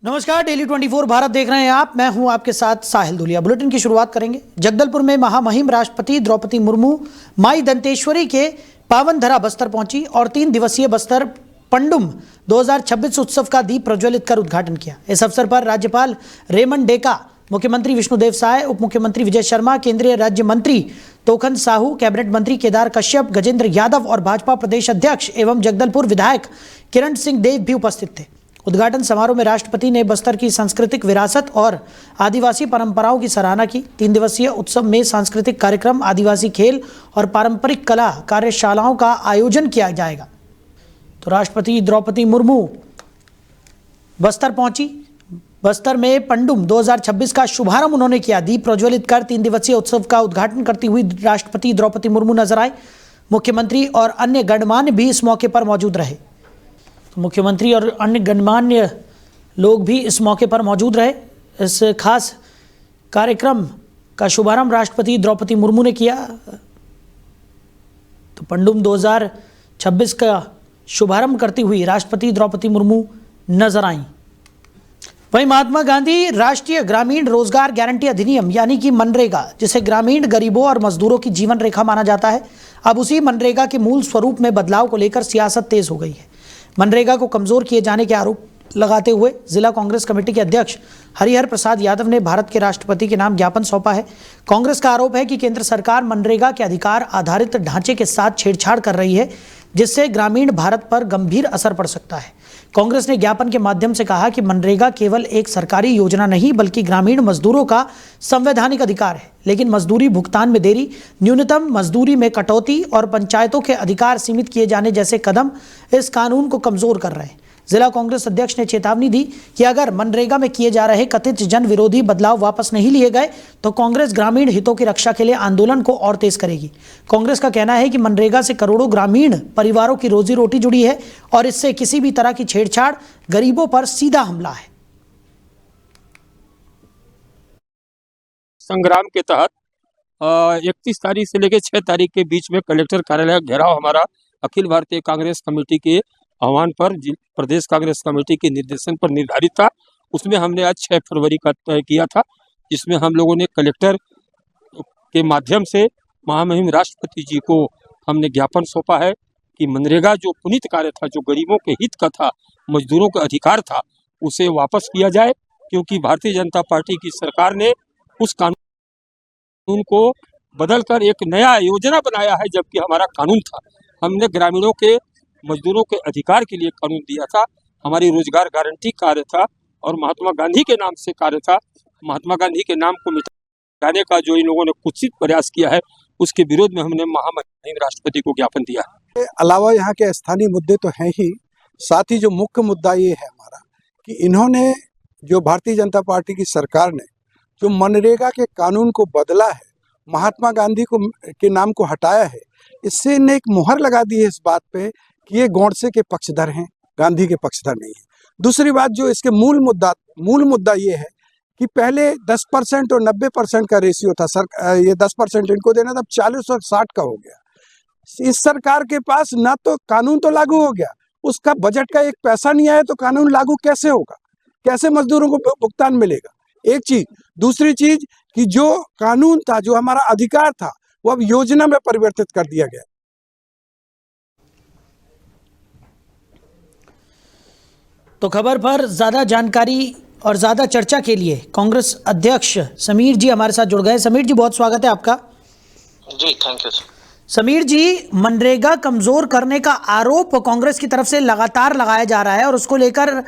नमस्कार, डेली 24 भारत देख रहे हैं आप। मैं हूं आपके साथ साहिल दुलिया। बुलेटिन की शुरुआत करेंगे। जगदलपुर में महामहिम राष्ट्रपति द्रौपदी मुर्मू माई दंतेश्वरी के पावन धरा बस्तर पहुंची और 3 दिवसीय बस्तर पंडुम 2026 उत्सव का दीप प्रज्वलित कर उद्घाटन किया। इस अवसर पर राज्यपाल रेमन डेका, मुख्यमंत्री विष्णुदेव साय, उप मुख्यमंत्री विजय शर्मा, केंद्रीय राज्य मंत्री तोखन साहू, कैबिनेट मंत्री केदार कश्यप, गजेंद्र यादव और भाजपा प्रदेश अध्यक्ष एवं जगदलपुर विधायक किरण सिंह देव भी उपस्थित थे। उद्घाटन समारोह में राष्ट्रपति ने बस्तर की सांस्कृतिक विरासत और आदिवासी परंपराओं की सराहना की। 3 दिवसीय उत्सव में सांस्कृतिक कार्यक्रम, आदिवासी खेल और पारंपरिक कला कार्यशालाओं का आयोजन किया जाएगा। तो राष्ट्रपति द्रौपदी मुर्मू बस्तर पहुंची। बस्तर में पंडुम 2026 का शुभारंभ उन्होंने किया। दीप प्रज्वलित कर 3 दिवसीय उत्सव का उद्घाटन करती हुई राष्ट्रपति द्रौपदी मुर्मू नजर आए। मुख्यमंत्री और अन्य गणमान्य भी इस मौके पर मौजूद रहे। तो मुख्यमंत्री और अन्य गणमान्य लोग भी इस मौके पर मौजूद रहे। इस खास कार्यक्रम का शुभारंभ राष्ट्रपति द्रौपदी मुर्मू ने किया। तो पंडुम 2026 का शुभारंभ करती हुई राष्ट्रपति द्रौपदी मुर्मू नजर आईं। वहीं महात्मा गांधी राष्ट्रीय ग्रामीण रोजगार गारंटी अधिनियम यानी कि मनरेगा, जिसे ग्रामीण गरीबों और मजदूरों की जीवन रेखा माना जाता है, अब उसी मनरेगा के मूल स्वरूप में बदलाव को लेकर सियासत तेज हो गई है। मनरेगा को कमजोर किए जाने के आरोप लगाते हुए जिला कांग्रेस कमेटी के अध्यक्ष हरिहर प्रसाद यादव ने भारत के राष्ट्रपति के नाम ज्ञापन सौंपा है। कांग्रेस का आरोप है कि केंद्र सरकार मनरेगा के अधिकार आधारित ढांचे के साथ छेड़छाड़ कर रही है, जिससे ग्रामीण भारत पर गंभीर असर पड़ सकता है। कांग्रेस ने ज्ञापन के माध्यम से कहा कि मनरेगा केवल एक सरकारी योजना नहीं बल्कि ग्रामीण मजदूरों का संवैधानिक अधिकार है, लेकिन मजदूरी भुगतान में देरी, न्यूनतम मजदूरी में कटौती और पंचायतों के अधिकार सीमित किए जाने जैसे कदम इस कानून को कमजोर कर रहे हैं। जिला कांग्रेस अध्यक्ष ने चेतावनी दी कि अगर मनरेगा में किए जा रहे कथित जन विरोधी बदलाव वापस नहीं लिए गए तो कांग्रेस ग्रामीण हितों की रक्षा के लिए आंदोलन को और तेज करेगी। कांग्रेस का कहना है कि मनरेगा से करोड़ों ग्रामीण परिवारों की रोजी रोटी जुड़ी है और इससे किसी भी तरह की छेड़छाड़ गरीबों पर सीधा हमला है। संग्राम के तहत 31 तारीख से लेकर 6 तारीख के बीच में कलेक्टर कार्यालय घेराव हमारा अखिल भारतीय कांग्रेस कमेटी के आह्वान पर प्रदेश कांग्रेस कमेटी के निर्देशन पर निर्धारित था। उसमें हमने आज 6 फरवरी का तय किया था, जिसमें हम लोगों ने कलेक्टर के माध्यम से महामहिम राष्ट्रपति जी को हमने ज्ञापन सौंपा है कि मनरेगा जो पुनीत कार्य था, जो गरीबों के हित का था, मजदूरों का अधिकार था, उसे वापस किया जाए, क्योंकि भारतीय जनता पार्टी की सरकार ने उस कानून को बदलकर एक नया योजना बनाया है, जबकि हमारा कानून था। हमने ग्रामीणों के मजदूरों के अधिकार के लिए कानून दिया था। हमारी रोजगार गारंटी कार्य था और महात्मा गांधी के नाम से कार्य था। महात्मा गांधी के नाम को मिटाने का जो इन लोगों ने कुत्सित प्रयास किया है, उसके विरोध में हमने महामहिम राष्ट्रपति को ज्ञापन दिया है। अलावा यहाँ के स्थानीय मुद्दे तो हैं ही, साथ ही जो मुख्य मुद्दा ये है हमारा कि इन्होंने, जो भारतीय जनता पार्टी की सरकार ने जो मनरेगा के कानून को बदला है, महात्मा गांधी के नाम को हटाया है, इससे इन्हें एक मुहर लगा दी है इस बात पे कि ये गॉडसे के पक्षधर हैं, गांधी के पक्षधर नहीं है। दूसरी बात, जो इसके मूल मुद्दा ये है कि पहले 10% और 90% का रेशियो था सर, ये 10% इनको देना था, 40 और 60 का हो गया। इस सरकार के पास ना तो कानून तो लागू हो गया, उसका बजट का एक पैसा नहीं आया, तो कानून लागू कैसे होगा, कैसे मजदूरों को भुगतान मिलेगा? एक चीज। दूसरी चीज कि जो कानून था, जो हमारा अधिकार था, वो अब योजना में परिवर्तित कर दिया गया। तो खबर पर ज्यादा जानकारी और ज्यादा चर्चा के लिए कांग्रेस अध्यक्ष समीर जी हमारे साथ जुड़ गए। समीर जी, बहुत स्वागत है आपका। जी, थैंक यू। समीर जी, मनरेगा कमजोर करने का आरोप कांग्रेस की तरफ से लगातार लगाया जा रहा है और उसको लेकर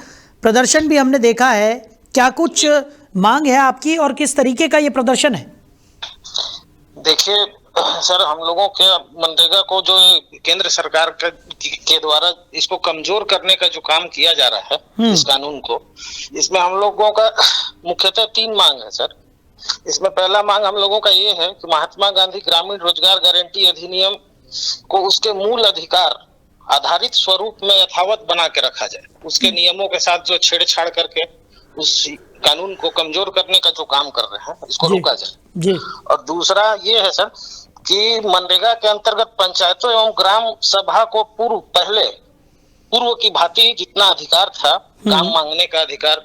प्रदर्शन भी हमने देखा है। क्या कुछ मांग है आपकी और किस तरीके का ये प्रदर्शन है? देखिए सर, हम लोगों के मनरेगा को जो केंद्र सरकार के द्वारा इसको कमजोर करने का जो काम किया जा रहा है, इस कानून को, इसमें हम लोगों का मुख्यतः 3 मांग है सर। इसमें पहला मांग हम लोगों का ये है कि महात्मा गांधी ग्रामीण रोजगार गारंटी अधिनियम को उसके मूल अधिकार आधारित स्वरूप में यथावत बना के रखा जाए। उसके नियमों के साथ जो छेड़छाड़ करके उस कानून को कमजोर करने का जो काम कर रहे हैं, इसको रोका जाए जी। और दूसरा ये है सर कि मनरेगा के अंतर्गत पंचायतों एवं ग्राम सभा को पूर्व की भांति जितना अधिकार था, काम मांगने का अधिकार,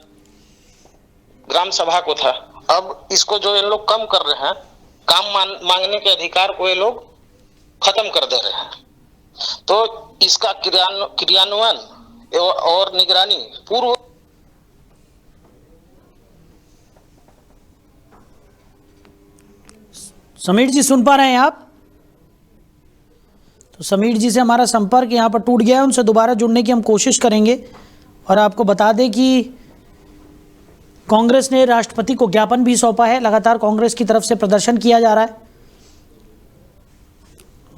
ग्राम सभा को था। अब इसको जो ये लोग कम कर रहे हैं, काम मांगने के अधिकार को ये लोग खत्म कर दे रहे हैं। तो इसका क्रियान्वयन और निगरानी पूर्व समीर जी सुन पा रहे हैं आप? तो समीर जी से हमारा संपर्क यहाँ पर टूट गया है, उनसे दोबारा जुड़ने की हम कोशिश करेंगे। और आपको बता दें कि कांग्रेस ने राष्ट्रपति को ज्ञापन भी सौंपा है। लगातार कांग्रेस की तरफ से प्रदर्शन किया जा रहा है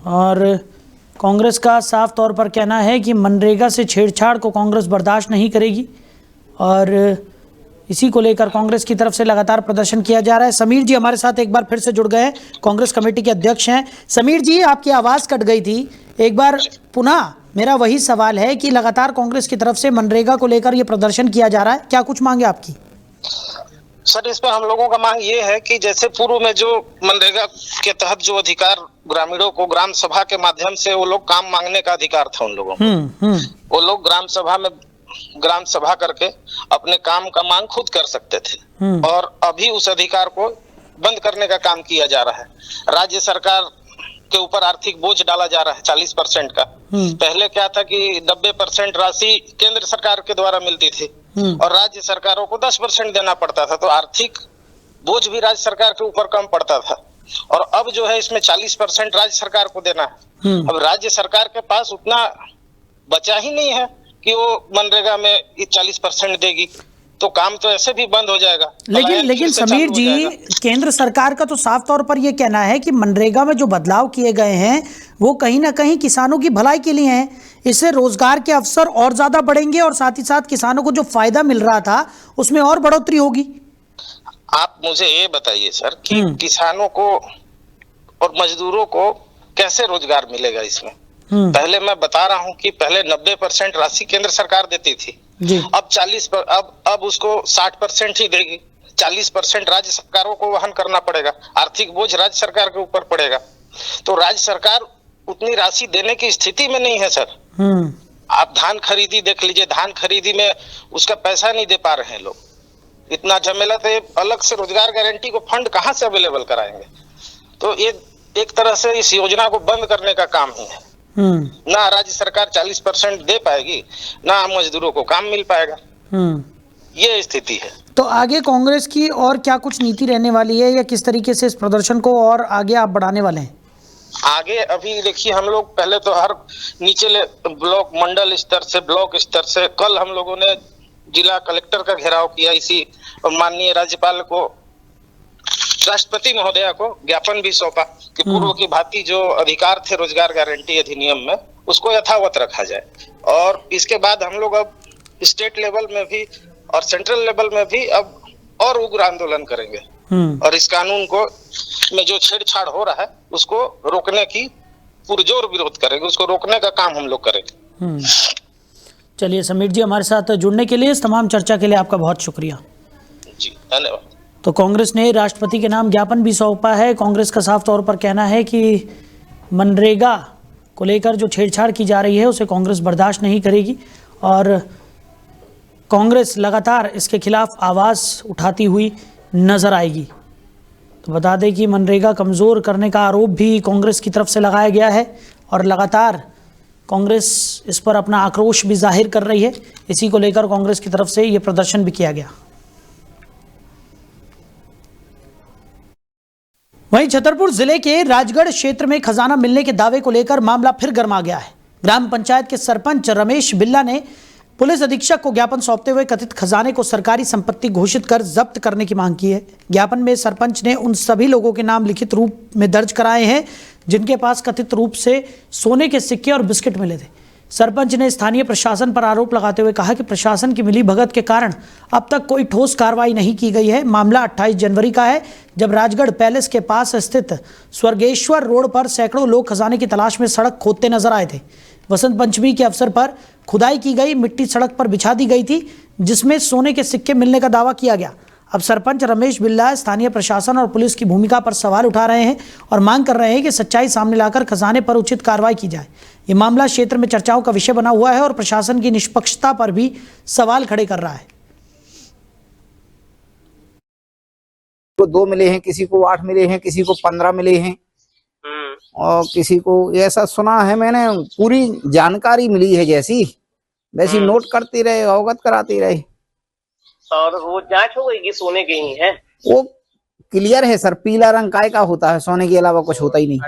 और कांग्रेस का साफ तौर पर कहना है कि मनरेगा से छेड़छाड़ को कांग्रेस बर्दाश्त नहीं करेगी और इसी को लेकर कांग्रेस की तरफ से लगातार प्रदर्शन किया जा रहा है। समीर जी हमारे साथ एक बार फिर से जुड़ गए हैं, कांग्रेस कमेटी के अध्यक्ष हैं। समीर जी, आपकी आवाज़ कट गई थी, एक बार पुनः मेरा वही सवाल है कि लगातार कांग्रेस की तरफ से मनरेगा को लेकर ये प्रदर्शन किया जा रहा है, क्या कुछ मांगे आपकी? सर, इस पर हम लोगों का मांग ये है कि जैसे पूर्व में जो मनरेगा के तहत जो अधिकार ग्रामीणों को ग्राम सभा के माध्यम से वो लोग काम मांगने का अधिकार था उन लोगों को, वो लोग ग्राम सभा करके अपने काम का मांग खुद कर सकते थे और अभी उस अधिकार को बंद करने का काम किया जा रहा है। राज्य सरकार के ऊपर आर्थिक बोझ डाला जा रहा है 40% का। पहले क्या था कि 90% राशि केंद्र सरकार के द्वारा मिलती थी और राज्य सरकारों को 10% देना पड़ता था, तो आर्थिक बोझ भी राज्य सरकार के ऊपर कम पड़ता था। और अब जो है इसमें 40% राज्य सरकार को देना है। अब राज्य सरकार के पास उतना बचा ही नहीं है कि वो मनरेगा में 40% देगी, तो काम तो ऐसे भी बंद हो जाएगा। लेकिन समीर जी, केंद्र सरकार का तो साफ तौर पर यह कहना है कि मनरेगा में जो बदलाव किए गए हैं वो कहीं ना कहीं किसानों की भलाई के लिए हैं, इससे रोजगार के अवसर और ज्यादा बढ़ेंगे और साथ ही साथ किसानों को जो फायदा मिल रहा था उसमें और बढ़ोतरी होगी। आप मुझे ये बताइए सर कि किसानों को और मजदूरों को कैसे रोजगार मिलेगा इसमें? पहले मैं बता रहा हूं कि पहले 90% राशि केंद्र सरकार देती थी, अब 40 अब उसको 60% ही देगी। 40% राज्य सरकारों को वहन करना पड़ेगा, आर्थिक बोझ राज्य सरकार के ऊपर पड़ेगा। तो राज्य सरकार उतनी राशि देने की स्थिति में नहीं है सर। आप धान खरीदी देख लीजिए, धान खरीदी में उसका पैसा नहीं दे पा रहे हैं लोग। इतना झमेला, तो अलग से रोजगार गारंटी को फंड कहाँ से अवेलेबल कराएंगे? तो ये एक तरह से इस योजना को बंद करने का काम ही है। ना राज्य सरकार 40% दे पाएगी, ना मजदूरों को काम मिल पाएगा। ये स्थिति है। तो आगे कांग्रेस की और क्या कुछ नीति रहने वाली है या किस तरीके से इस प्रदर्शन को और आगे आप बढ़ाने वाले हैं? आगे अभी देखिए, हम लोग पहले तो हर निचले ब्लॉक, मंडल स्तर से, ब्लॉक स्तर से, कल हम लोगों ने जिला कलेक्टर का घेराव किया, इसी माननीय राज्यपाल को, राष्ट्रपति महोदया को ज्ञापन भी सौंपा कि पूर्व की भांति जो अधिकार थे रोजगार गारंटी अधिनियम में उसको यथावत रखा जाए। और इसके बाद हम लोग अब स्टेट लेवल में भी और सेंट्रल लेवल में भी अब और उग्र आंदोलन करेंगे और इस कानून को में जो छेड़छाड़ हो रहा है उसको रोकने की पुरजोर विरोध करेंगे, उसको रोकने का काम हम लोग करेंगे। चलिए समीर जी, हमारे साथ जुड़ने के लिए, इस तमाम चर्चा के लिए आपका बहुत शुक्रिया। जी धन्यवाद। तो कांग्रेस ने राष्ट्रपति के नाम ज्ञापन भी सौंपा है। कांग्रेस का साफ तौर पर कहना है कि मनरेगा को लेकर जो छेड़छाड़ की जा रही है उसे कांग्रेस बर्दाश्त नहीं करेगी और कांग्रेस लगातार इसके खिलाफ आवाज़ उठाती हुई नजर आएगी। तो बता दें कि मनरेगा कमज़ोर करने का आरोप भी कांग्रेस की तरफ से लगाया गया है और लगातार कांग्रेस इस पर अपना आक्रोश भी जाहिर कर रही है। इसी को लेकर कांग्रेस की तरफ से ये प्रदर्शन भी किया गया। वहीं छतरपुर जिले के राजगढ़ क्षेत्र में खजाना मिलने के दावे को लेकर मामला फिर गर्मा गया है। ग्राम पंचायत के सरपंच रमेश बिल्ला ने पुलिस अधीक्षक को ज्ञापन सौंपते हुए कथित खजाने को सरकारी संपत्ति घोषित कर जब्त करने की मांग की है। ज्ञापन में सरपंच ने उन सभी लोगों के नाम लिखित रूप में दर्ज कराए हैं जिनके पास कथित रूप से सोने के सिक्के और बिस्किट मिले थे। सरपंच ने स्थानीय प्रशासन पर आरोप लगाते हुए कहा कि प्रशासन की मिलीभगत के कारण अब तक कोई ठोस कार्रवाई नहीं की गई है। मामला 28 जनवरी का है, जब राजगढ़ पैलेस के पास स्थित स्वर्गेश्वर रोड पर सैकड़ों लोग खजाने की तलाश में सड़क खोदते नजर आए थे। वसंत पंचमी के अवसर पर खुदाई की गई मिट्टी सड़क पर बिछा दी गई थी जिसमें सोने के सिक्के मिलने का दावा किया गया। अब सरपंच रमेश बिल्ला स्थानीय प्रशासन और पुलिस की भूमिका पर सवाल उठा रहे हैं और मांग कर रहे हैं कि सच्चाई सामने लाकर खजाने पर उचित कार्रवाई की जाए। ये मामला क्षेत्र में चर्चाओं का विषय बना हुआ है और प्रशासन की निष्पक्षता पर भी सवाल खड़े कर रहा है। को 2 मिले हैं, किसी को 8 मिले हैं, किसी को 15 मिले हैं और किसी को ऐसा सुना है मैंने। पूरी जानकारी मिली है जैसी वैसी नोट करते रहे, अवगत कराते रहे। और वो जांच हो गई कि सोने के ही है? वो क्लियर है सर, पीला रंग काय का होता है, सोने के अलावा कुछ होता ही नहीं।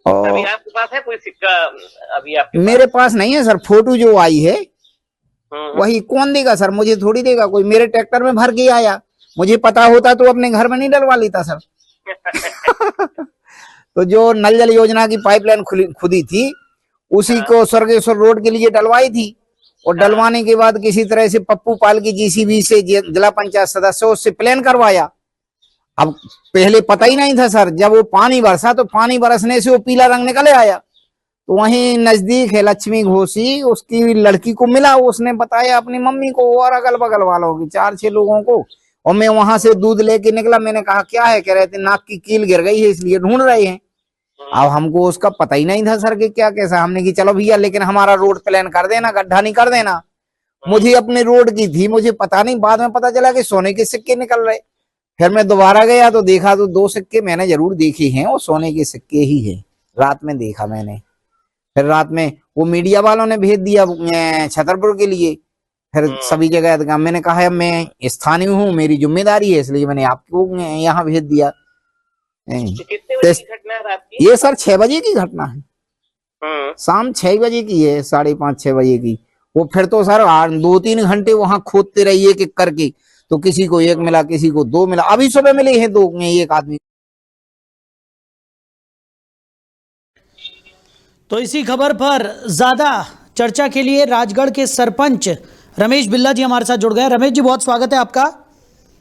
और अभी आपके पास है कोई सिक्का? अभी आपके मेरे पास नहीं है सर, फोटो जो आई है वही कौन देगा सर, मुझे थोड़ी देगा कोई। मेरे ट्रैक्टर में भर के आया, मुझे पता होता तो अपने घर में नहीं डलवा लेता सर। तो जो नल जल योजना की पाइपलाइन खुदी थी उसी को स्वर्गेश्वर रोड के लिए डलवाई थी, और डलवाने के बाद किसी तरह से पप्पू पाल की जीसीबी से जिला पंचायत सदस्य उससे प्लान करवाया। अब पहले पता ही नहीं था सर, जब वो पानी बरसा तो पानी बरसने से वो पीला रंग निकले आया। तो वहीं नजदीक है लक्ष्मी घोसी, उसकी लड़की को मिला, उसने बताया अपनी मम्मी को और अगल बगल वालों की 4-6 लोगों को। और मैं वहां से दूध लेके निकला, मैंने कहा क्या है, कह रहे थे नाक की कील गिर गई है इसलिए ढूंढ रहे हैं। अब हमको उसका पता ही नहीं था सर कि क्या कैसा। हमने की चलो भैया लेकिन हमारा रोड प्लान कर देना, गड्ढा नहीं कर देना। मुझे अपने रोड की थी, मुझे पता नहीं, बाद में पता चला कि सोने के सिक्के निकल रहे। फिर मैं दोबारा गया तो देखा तो 2 सिक्के मैंने जरूर देखे हैं, वो सोने के सिक्के ही है। रात में देखा मैंने, फिर रात में वो मीडिया वालों ने भेज दिया छतरपुर के लिए, फिर सभी जगह। मैंने कहा मैं स्थानीय हूँ, मेरी जिम्मेदारी है, इसलिए मैंने आपको यहाँ भेज दिया। कितने बजे की घटना है रात की? ये सर 6 बजे की घटना है, शाम 6 बजे की है, 5:30-6 बजे की। वो फिर तो सर 2-3 घंटे वहां खोदते रहिए कि करके, तो किसी को 1 मिला, किसी को 2 मिला। अभी सुबह मिले हैं 2, एक आदमी। तो इसी खबर पर ज्यादा चर्चा के लिए राजगढ़ के सरपंच रमेश बिल्ला जी हमारे साथ जुड़ गए। रमेश जी बहुत स्वागत है आपका।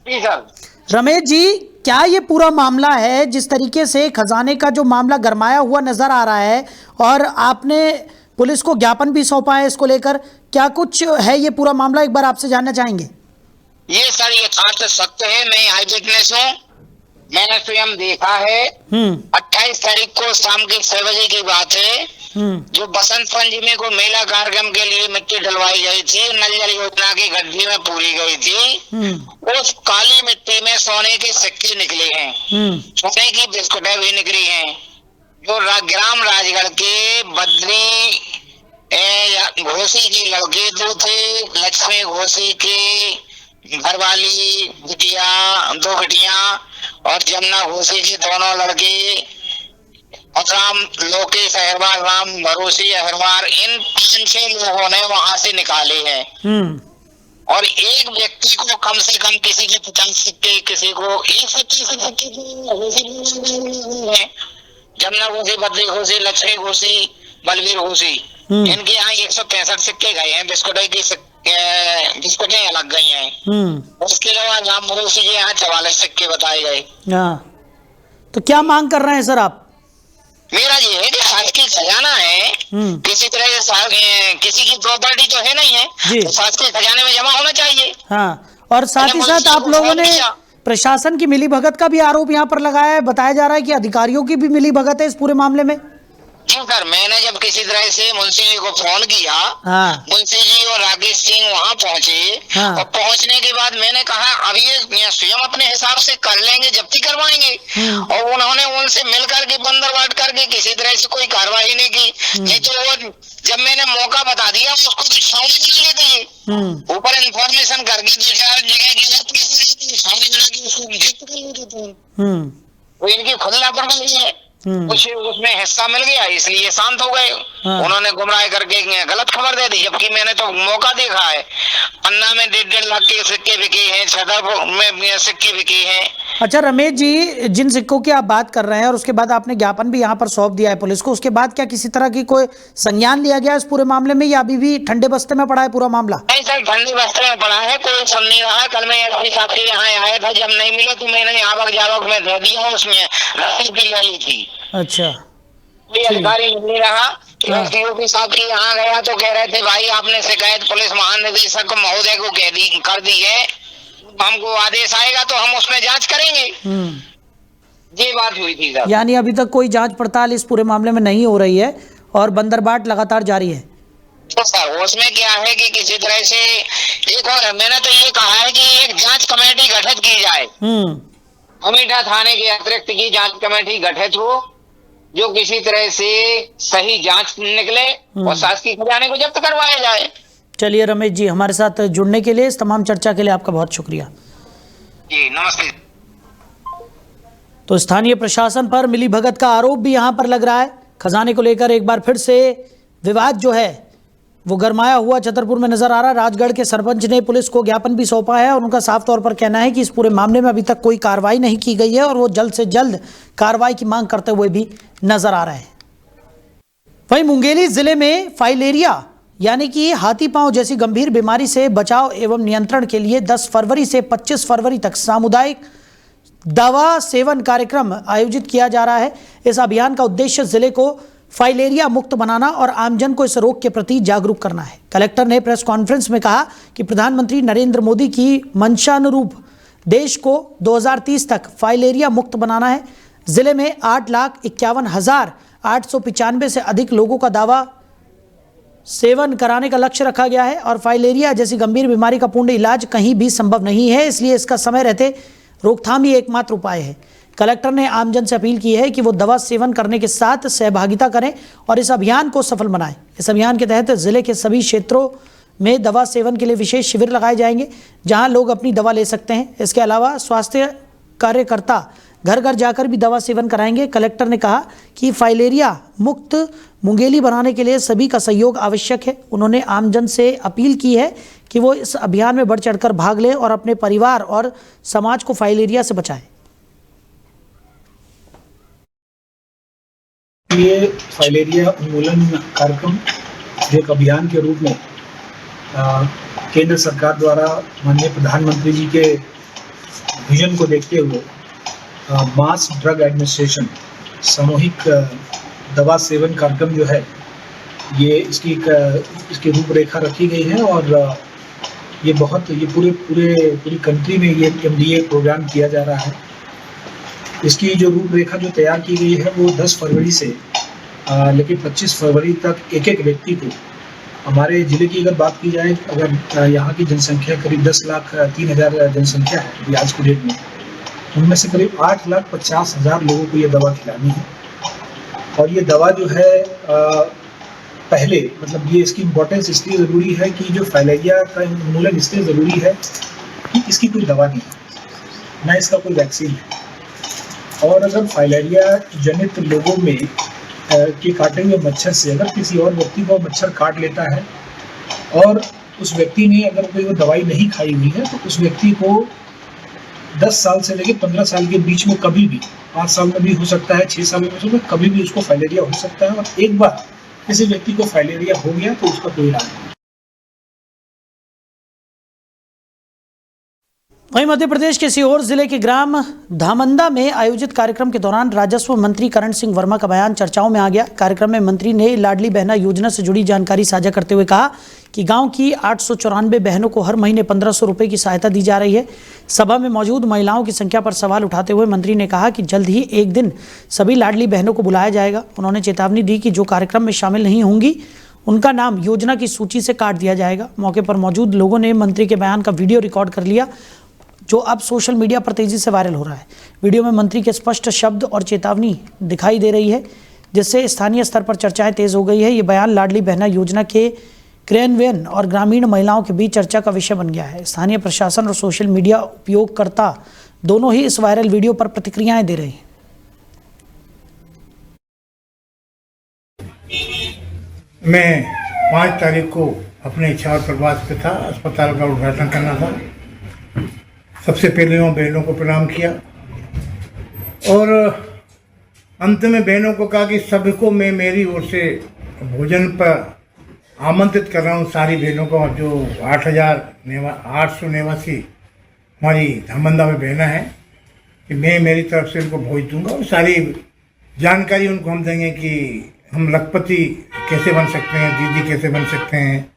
जी सर। रमेश जी, क्या ये पूरा मामला है, जिस तरीके से खजाने का जो मामला गरमाया हुआ नजर आ रहा है और आपने पुलिस को ज्ञापन भी सौंपा है इसको लेकर, क्या कुछ है ये पूरा मामला, एक बार आपसे जानना चाहेंगे। ये सर यथार्थ सत्य है, मैं आई विटनेस हूँ, मैंने स्वयं देखा है। 28 तारीख को शाम के 6 बजे की बात है, जो बसंत पंचमी को मेला कार्यक्रम के लिए मिट्टी डलवाई गई थी, नल जल योजना की गड्ढी में पूरी गई थी। उस काली मिट्टी में सोने के सिक्के निकले हैं, सोने की बिस्कुटें भी निकली हैं। जो ग्राम राजगढ़ के बद्री घोसी के लड़के 2 थे, लक्ष्मी घोसी के घरवाली बिटिया 2 बेटियां और जमुना घोसी के दोनों लड़के, राम लोकेश अहरवार, राम भरोसी अहरवार, इन 5-6 लोगों ने वहां से निकाले हैं। और एक व्यक्ति को कम से कम किसी के 50 सिक्के, किसी को 125 सिक्के है। जमुना घोसी, बद्री घोसी, लक्ष्मी घोसी, बलवीर घोसी, इनके यहाँ 165 सिक्के गए हैं। बिस्कुटें अलग गई हैं। उसके अलावा राम भरोसी के यहाँ 44 सिक्के बताए गए। तो क्या मांग कर रहे हैं सर आप? मेरा ये है कि शासकीय खजाना है, किसी तरह से किसी की प्रॉपर्टी तो है नहीं है, तो शासकीय खजाने में जमा होना चाहिए। हाँ, और साथ ही साथ आप लोगों ने प्रशासन की मिलीभगत का भी आरोप यहाँ पर लगाया है। बताया जा रहा है कि अधिकारियों की भी मिलीभगत है इस पूरे मामले में। जी सर, मैंने जब किसी तरह से मुंशी जी को फोन किया, मुंशी जी और राकेश सिंह वहाँ पहुँचे, और पहुँचने के बाद मैंने कहा अब ये स्वयं अपने हिसाब से कर लेंगे, जब्ती करवाएंगे। और उन्होंने उनसे मिल करके बंदर बाट करके किसी तरह से कोई कार्रवाई नहीं की। नहीं तो वो जब मैंने मौका बता दिया उसको तो सामने बना लेते हैं, ऊपर इन्फॉर्मेशन करके 2-4 जगह की सामने बना के उसको रिजेक्ट कर लेते हैं। वो इनकी खुद लापरवाही है, कुछ उसमें हिस्सा मिल गया इसलिए शांत हो गए। उन्होंने गुमराह करके गलत खबर दे दी, जबकि मैंने तो मौका देखा है। पन्ना में 1.5 लाख के सिक्के बिके हैं, छतरपुर में सिक्के बिके हैं। अच्छा रमेश जी, जिन सिक्कों की आप बात कर रहे हैं और उसके बाद आपने ज्ञापन भी यहाँ पर सौंप दिया है पुलिस को, उसके बाद क्या किसी तरह की कोई संज्ञान लिया गया इस पूरे मामले में, या अभी भी ठंडे बस्ते में पड़ा है पूरा मामला? नहीं सर, ठंडे बस्ते में पड़ा है, कोई सुन नहीं रहा। कल मैं एसपी साहब के यहाँ आया था, जब नहीं मिले तो मैंने आवक जावक में दे दिया, उसमें रसीद भी ले ली थी। अच्छा, कोई अधिकारी नहीं रहा। एसडीओपी साहब के यहाँ गया तो कह रहे थे भाई आपने शिकायत पुलिस महानिदेशक महोदय को कर दी है, हमको आदेश आएगा तो हम उसमें जांच करेंगे। ये बात हुई थी सर। यानी अभी तक कोई जांच पड़ताल इस पूरे मामले में नहीं हो रही है और बंदरबाट लगातार जारी है। तो सर उसमें क्या है कि किसी तरह से एक और मैंने तो ये कहा है कि एक जांच कमेटी गठित की जाए, अमीठा थाने के अतिरिक्त की जांच कमेटी गठित हो जो किसी तरह से सही जांच निकले और शासकीय खजाने को जब्त करवाया जाए। चलिए रमेश जी, हमारे साथ जुड़ने के लिए, इस तमाम चर्चा के लिए आपका बहुत शुक्रिया जी नमस्ते। तो स्थानीय प्रशासन पर मिलीभगत का आरोप भी यहाँ पर लग रहा है। खजाने को लेकर एक बार फिर से विवाद जो है वो गरमाया हुआ छतरपुर में नजर आ रहा है। राजगढ़ के सरपंच ने पुलिस को ज्ञापन भी सौंपा है और उनका साफ तौर पर कहना है कि इस पूरे मामले में अभी तक कोई कार्रवाई नहीं की गई है और वो जल्द से जल्द कार्रवाई की मांग करते हुए भी नजर आ रहे हैं। वहीं मुंगेली जिले में फाइलेरिया यानी कि हाथी पांव जैसी गंभीर बीमारी से बचाव एवं नियंत्रण के लिए 10 फरवरी से 25 फरवरी तक सामुदायिक दवा सेवन कार्यक्रम आयोजित किया जा रहा है। इस अभियान का उद्देश्य जिले को फाइलेरिया मुक्त बनाना और आमजन को इस रोग के प्रति जागरूक करना है। कलेक्टर ने प्रेस कॉन्फ्रेंस में कहा कि प्रधानमंत्री नरेंद्र मोदी की मंशानुरूप देश को 2030 तक फाइलेरिया मुक्त बनाना है। जिले में 8,51,895 से अधिक लोगों का दवा सेवन कराने का लक्ष्य रखा गया है और फाइलेरिया जैसी गंभीर बीमारी का पूर्ण इलाज कहीं भी संभव नहीं है, इसलिए इसका समय रहते रोकथाम ही एकमात्र उपाय है। कलेक्टर ने आमजन से अपील की है कि वो दवा सेवन करने के साथ सहभागिता करें और इस अभियान को सफल बनाएं। इस अभियान के तहत जिले के सभी क्षेत्रों में दवा सेवन के लिए विशेष शिविर लगाए जाएंगे जहां लोग अपनी दवा ले सकते हैं। इसके अलावा स्वास्थ्य कार्यकर्ता घर घर जाकर भी दवा सेवन कराएंगे। कलेक्टर ने कहा कि फाइलेरिया मुक्त मुंगेली बनाने के लिए सभी का सहयोग आवश्यक है। उन्होंने आमजन से अपील की है कि वो इस अभियान में बढ़ चढ़कर भाग लें और अपने परिवार और समाज को फाइलेरिया से बचाएं। ये फाइलेरिया उन्मूलन कार्यक्रम जो एक अभियान के रूप में केंद्र सरकार द्वारा माननीय प्रधानमंत्री जी के विजन को देखते हुए मास ड्रग एडमिनिस्ट्रेशन सामूहिक दवा सेवन कार्यक्रम जो है ये इसकी रूपरेखा रखी गई है और ये पूरी कंट्री में ये MDA प्रोग्राम किया जा रहा है। इसकी जो रूपरेखा जो तैयार की गई है वो 10 फरवरी से लेकिन 25 फरवरी तक एक एक व्यक्ति को, हमारे ज़िले की अगर बात की जाए, अगर यहाँ की जनसंख्या करीब 10,03,000 जनसंख्या है अभी आज की डेट में, उनमें से करीब 8,50,000 लोगों को ये दवा खिलानी है। और ये दवा जो है पहले मतलब ये इसकी इम्पोर्टेंस इसलिए ज़रूरी है कि जो फाइलेरिया का उन्मूलन इसलिए ज़रूरी है कि इसकी कोई दवा नहीं है, ना इसका कोई वैक्सीन है। और अगर फाइलेरिया जनित लोगों में के काटे हुए मच्छर से अगर किसी और व्यक्ति को मच्छर काट लेता है और उस व्यक्ति ने अगर कोई वो दवाई नहीं खाई हुई है तो उस व्यक्ति को 10 साल से लेकर 15 साल के बीच में कभी भी, 5 साल में भी हो सकता है, 6 साल में हो सकता है, कभी भी उसको फाइलेरिया हो सकता है। और एक बार किसी व्यक्ति को फाइलेरिया हो गया तो उसका कोई इलाज नहीं। वहीं मध्य प्रदेश के सीहोर जिले के ग्राम धामंदा में आयोजित कार्यक्रम के दौरान राजस्व मंत्री करण सिंह वर्मा का बयान चर्चाओं में आ गया। कार्यक्रम में मंत्री ने लाडली बहना योजना से जुड़ी जानकारी साझा करते हुए कहा कि गांव की 894 बहनों को हर महीने 1500 रुपये की सहायता दी जा रही है। सभा में मौजूद महिलाओं की संख्या पर सवाल उठाते हुए मंत्री ने कहा कि जल्द ही एक दिन सभी लाडली बहनों को बुलाया जाएगा। उन्होंने चेतावनी दी कि जो कार्यक्रम में शामिल नहीं होंगी उनका नाम योजना की सूची से काट दिया जाएगा। मौके पर मौजूद लोगों ने मंत्री के बयान का वीडियो रिकॉर्ड कर लिया जो अब सोशल मीडिया पर तेजी से वायरल हो रहा है। वीडियो में मंत्री के स्पष्ट शब्द और चेतावनी दिखाई दे रही है जिससे स्थानीय स्तर पर चर्चाएं तेज हो गई है। ये बयान लाडली बहना योजना के क्रियान्वयन और ग्रामीण महिलाओं के बीच चर्चा का विषय बन गया है। स्थानीय प्रशासन और सोशल मीडिया उपयोगकर्ता दोनों ही इस वायरल वीडियो पर प्रतिक्रियाएं दे रहे हैं। मैं 5 तारीख को अपने इच्छा प्रवास पे था, अस्पताल का उद्घाटन करना था। सबसे पहले वहाँ बहनों को प्रणाम किया और अंत में बहनों को कहा कि सबको मैं मेरी ओर से भोजन पर आमंत्रित कर रहा हूँ। सारी बहनों को जो 800 निवासी हमारी धामंदा में बहना है कि मैं मेरी तरफ से उनको भोज दूंगा और सारी जानकारी उनको हम देंगे कि हम लखपति कैसे बन सकते हैं, दीदी कैसे बन सकते हैं,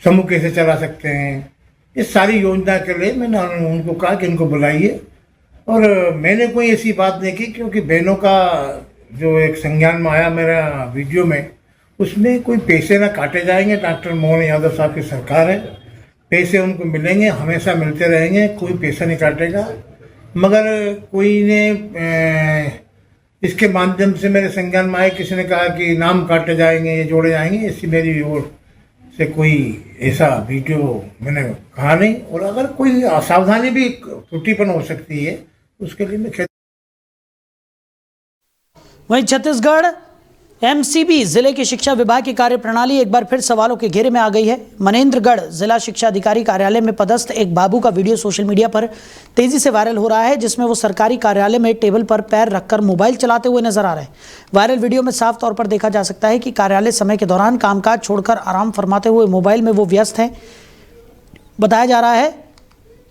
समूह कैसे चला सकते हैं। इस सारी योजना के लिए मैंने उनको कहा कि इनको बुलाइए। और मैंने कोई ऐसी बात नहीं की क्योंकि बहनों का जो एक संज्ञान में आया मेरा वीडियो में, उसमें कोई पैसे ना काटे जाएंगे। डॉक्टर मोहन यादव साहब की सरकार है, पैसे उनको मिलेंगे, हमेशा मिलते रहेंगे, कोई पैसा नहीं काटेगा। मगर कोई ने इसके माध्यम से मेरे संज्ञान में आए, किसी ने कहा कि नाम काटे जाएंगे, ये जोड़े जाएंगे, ऐसी मेरी ओर से कोई ऐसा वीडियो मैंने कहा नहीं। और अगर कोई असावधानी भी त्रुटिपन हो सकती है उसके लिए मैं वहीं छत्तीसगढ़ एमसीबी जिले के शिक्षा विभाग की कार्यप्रणाली एक बार फिर सवालों के घेरे में आ गई है। मनेन्द्रगढ़ जिला शिक्षा अधिकारी कार्यालय में पदस्थ एक बाबू का वीडियो सोशल मीडिया पर तेजी से वायरल हो रहा है, जिसमें वो सरकारी कार्यालय में टेबल पर पैर रखकर मोबाइल चलाते हुए नजर आ रहे हैं। वायरल वीडियो में साफ तौर पर देखा जा सकता है कि कार्यालय समय के दौरान कामकाज छोड़कर आराम फरमाते हुए मोबाइल में वो व्यस्त हैं। बताया जा रहा है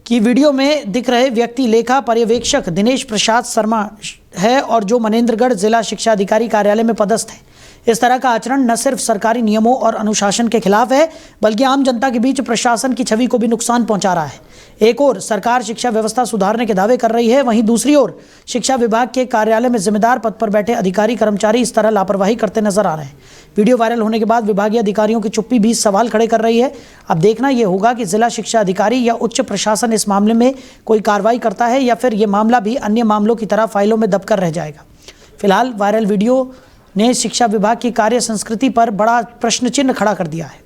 कि वीडियो में दिख रहे व्यक्ति लेखा पर्यवेक्षक दिनेश प्रसाद शर्मा है और जो मनेन्द्रगढ़ जिला शिक्षा अधिकारी कार्यालय में पदस्थ है। इस तरह का आचरण न सिर्फ सरकारी नियमों और अनुशासन के खिलाफ है, बल्कि आम जनता के बीच प्रशासन की छवि को भी नुकसान पहुंचा रहा है। एक ओर सरकार शिक्षा व्यवस्था सुधारने के दावे कर रही है, वहीं दूसरी ओर शिक्षा विभाग के कार्यालय में जिम्मेदार पद पर बैठे अधिकारी कर्मचारी इस तरह लापरवाही करते नजर आ रहे हैं। वीडियो वायरल होने के बाद विभागीय अधिकारियों की चुप्पी भी सवाल खड़े कर रही है। अब देखना यह होगा कि जिला शिक्षा अधिकारी या उच्च प्रशासन इस मामले में कोई कार्रवाई करता है या फिर यह मामला भी अन्य मामलों की तरह फाइलों में दबकर रह जाएगा। फिलहाल वायरल वीडियो ने शिक्षा विभाग की कार्य संस्कृति पर बड़ा प्रश्न चिन्ह खड़ा कर दिया है।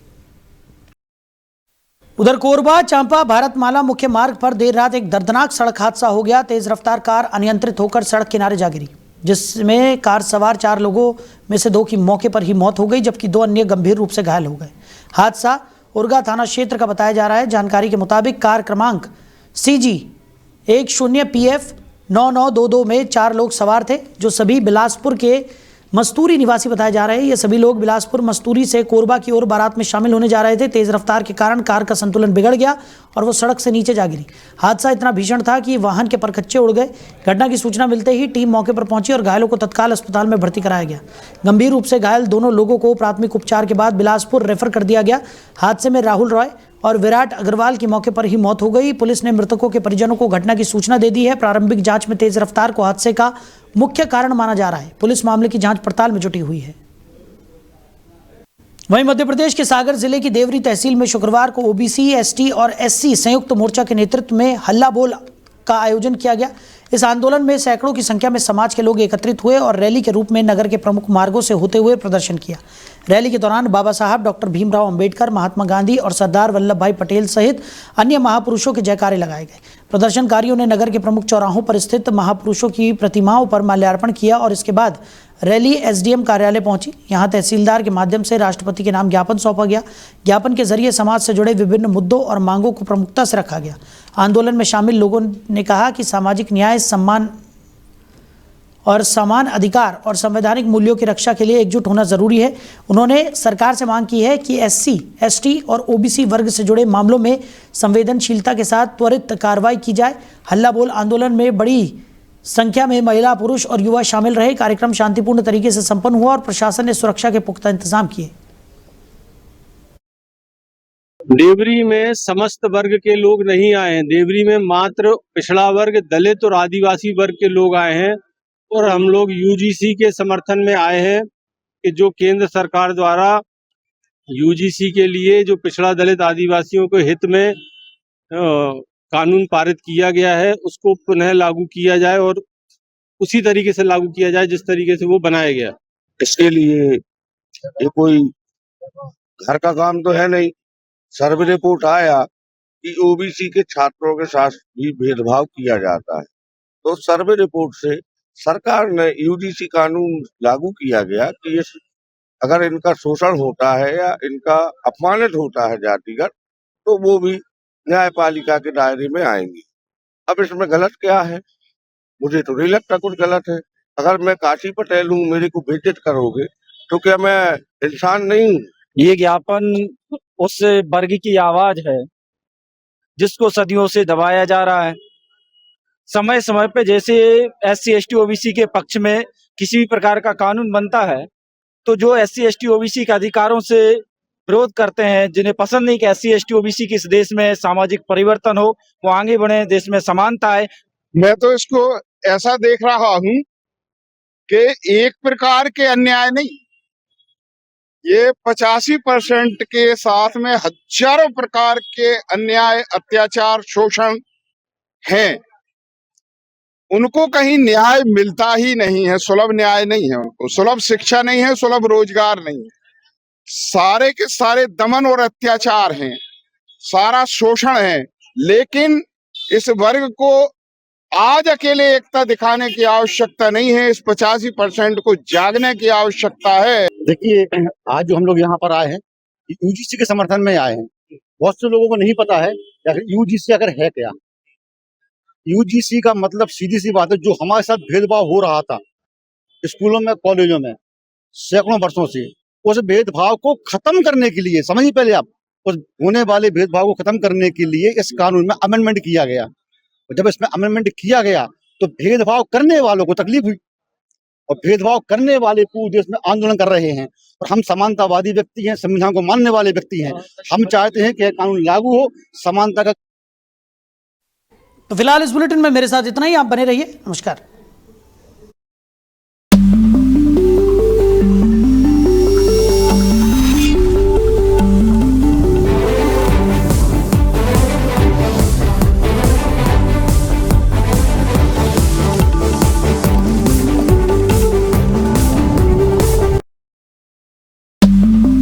उधर कोरबा चांपा भारतमाला मुख्य मार्ग पर देर रात एक दर्दनाक सड़क हादसा हो गया। तेज रफ्तार कार अनियंत्रित होकर सड़क किनारे जा गिरी, जिसमें कार सवार 4 लोगों में से 2 की मौके पर ही मौत हो गई, जबकि 2 अन्य गंभीर रूप से घायल हो गए। हादसा उरगा थाना क्षेत्र का बताया जा रहा है। जानकारी के मुताबिक कार क्रमांक CG 10 PF 9922 में 4 लोग सवार थे, जो सभी बिलासपुर के मस्तूरी निवासी बताए जा रहे हैं। ये सभी लोग बिलासपुर मस्तूरी से कोरबा की ओर बारात में शामिल होने जा रहे थे। तेज रफ्तार के कारण कार का संतुलन बिगड़ गया और वो सड़क से नीचे जा गिरी। हादसा इतना भीषण था कि वाहन के परखच्चे उड़ गए। घटना की सूचना मिलते ही टीम मौके पर पहुंची और घायलों को तत्काल अस्पताल में भर्ती कराया गया। गंभीर रूप से घायल दोनों लोगों को प्राथमिक उपचार के बाद बिलासपुर रेफर कर दिया गया। हादसे में राहुल रॉय और विराट अग्रवाल की मौके पर ही मौत हो गई। पुलिस ने मृतकों के परिजनों को घटना की सूचना दे दी है। प्रारंभिक जांच में तेज रफ्तार को हादसे का मुख्य कारण माना जा रहा है। पुलिस मामले की जांच पड़ताल में जुटी हुई है। वहीं मध्य प्रदेश के सागर जिले की देवरी तहसील में शुक्रवार को OBC, ST और SC संयुक्त मोर्चा के नेतृत्व में हल्ला बोल का आयोजन किया गया। इस आंदोलन में सैकड़ों की संख्या में समाज के लोग एकत्रित हुए और रैली के रूप में नगर के प्रमुख मार्गों से होते हुए प्रदर्शन किया। रैली के दौरान बाबा साहब डॉक्टर भीमराव अंबेडकर, महात्मा गांधी और सरदार वल्लभ भाई पटेल सहित अन्य महापुरुषों के जयकारे लगाए गए। प्रदर्शनकारियों ने नगर के प्रमुख चौराहों पर स्थित महापुरुषों की प्रतिमाओं पर माल्यार्पण किया और इसके बाद रैली SDM कार्यालय पहुंची। यहां तहसीलदार के माध्यम से राष्ट्रपति के नाम ज्ञापन सौंपा गया। ज्ञापन के जरिए समाज से जुड़े विभिन्न मुद्दों और मांगों को प्रमुखता से रखा गया। आंदोलन में शामिल लोगों ने कहा कि सामाजिक न्याय, सम्मान और समान अधिकार और संवैधानिक मूल्यों की रक्षा के लिए एकजुट होना जरूरी है। उन्होंने सरकार से मांग की है कि SC, ST और OBC वर्ग से जुड़े मामलों में संवेदनशीलता के साथ त्वरित कार्रवाई की जाए। हल्ला बोल आंदोलन में बड़ी संख्या में महिला, पुरुष और युवा शामिल रहे। कार्यक्रम शांतिपूर्ण तरीके से संपन्न हुआ और प्रशासन ने सुरक्षा के पुख्ता इंतजाम किए। देवरी में समस्त वर्ग के लोग नहीं आए हैं। देवरी में मात्र पिछड़ा वर्ग, दलित और आदिवासी वर्ग के लोग आए हैं और हम लोग UGC के समर्थन में आए हैं कि जो केंद्र सरकार द्वारा UGC के लिए जो पिछड़ा दलित आदिवासियों के हित में कानून पारित किया गया है उसको पुनः लागू किया जाए और उसी तरीके से लागू किया जाए जिस तरीके से वो बनाया गया। इसके लिए ये कोई घर का काम तो है नहीं। सर्वे रिपोर्ट आया कि OBC के छात्रों के साथ भी भेदभाव किया जाता है, तो सर्वे रिपोर्ट से सरकार ने UGC कानून लागू किया गया कि अगर इनका शोषण होता है या इनका अपमानित होता है जातिगत, तो वो भी न्यायपालिका के दायरे में आएंगी। अब इसमें गलत क्या है? मुझे तो नहीं लगता कुछ गलत है। अगर मैं काशी पटेल हूँ, मेरे को बेइज्जत करोगे तो क्या मैं इंसान नहीं हूँ? ये ज्ञापन उस वर्ग की आवाज है जिसको सदियों से दबाया जा रहा है। समय समय पे जैसे SC, ST, OBC के पक्ष में किसी भी प्रकार का कानून बनता है तो जो SC, ST, OBC के अधिकारों से विरोध करते हैं, जिन्हें पसंद नहीं कि SC, ST, OBC के इस देश में सामाजिक परिवर्तन हो, वो आगे बढ़े, देश में समानता है। मैं तो इसको ऐसा देख रहा हूं कि एक प्रकार के अन्याय नहीं, ये 85% के साथ में हजारों प्रकार के अन्याय, अत्याचार, शोषण हैं। उनको कहीं न्याय मिलता ही नहीं है, सुलभ न्याय नहीं है, उनको सुलभ शिक्षा नहीं है, सुलभ रोजगार नहीं है। सारे के सारे दमन और अत्याचार हैं, सारा शोषण है। लेकिन इस वर्ग को आज अकेले एकता दिखाने की आवश्यकता नहीं है, इस 85% को जागने की आवश्यकता है। देखिए, आज जो हम लोग यहाँ पर आए हैं, यूजीसी के समर्थन में आए हैं। बहुत से लोगों को नहीं पता है यूजीसी अगर है क्या। यूजीसी का मतलब सीधी सी बात है, जो हमारे साथ भेदभाव हो रहा था स्कूलों में, कॉलेजों में सैकड़ों वर्षों से, उस भेदभाव को खत्म करने के लिए, समझिए पहले आप, उस होने वाले भेदभाव को खत्म करने के लिए इस कानून में अमेंडमेंट किया गया। और जब इसमें अमेंडमेंट किया गया तो भेदभाव करने वालों को तकलीफ हुई, और भेदभाव करने वाले पूरे देश में आंदोलन कर रहे हैं। और हम समानतावादी व्यक्ति हैं, संविधान को मानने वाले व्यक्ति हैं। हम चाहते हैं कि यह कानून लागू हो, समानता का। तो फिलहाल इस बुलेटिन में मेरे साथ इतना ही। आप बने रहिए। नमस्कार।